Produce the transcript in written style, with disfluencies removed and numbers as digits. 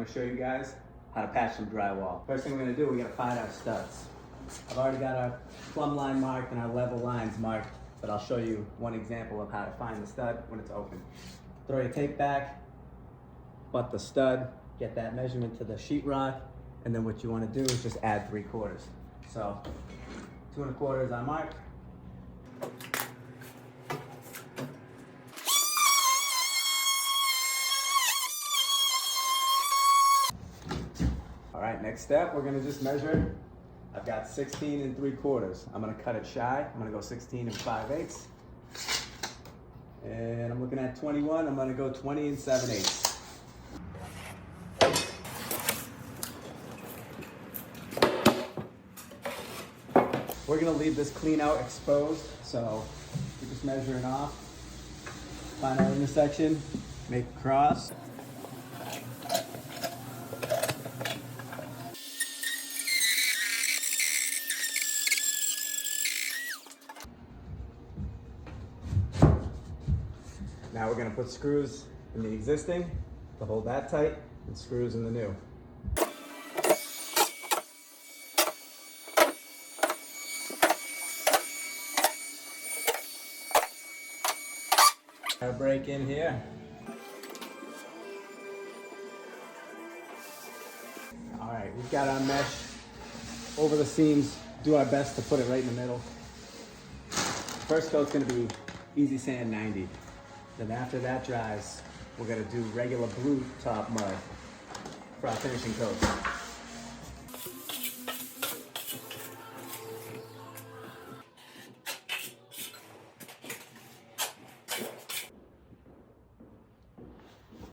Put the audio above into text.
gonna show you guys how to patch some drywall. First thing we're gonna do, we gotta find our studs. I've already got our plumb line marked and our level lines marked, but I'll show you one example of how to find the stud when it's open. Throw your tape back, butt the stud, get that measurement to the sheetrock, and then what you wanna do is just add 3/4. So 2 1/4 is our mark. All right, next step, we're gonna just measure. I've got 16 3/4. I'm gonna cut it shy. I'm gonna go 16 5/8. And I'm looking at 21. I'm gonna go 20 7/8. We're gonna leave this clean out exposed, so we're just measuring off. Find our intersection, make a cross. Now we're gonna put screws in the existing to hold that tight and screws in the new. A break in here. All right, we've got our mesh over the seams. Do our best to put it right in the middle. First coat's gonna be easy sand 90. Then after that dries, we're gonna do regular blue top mud for our finishing coat.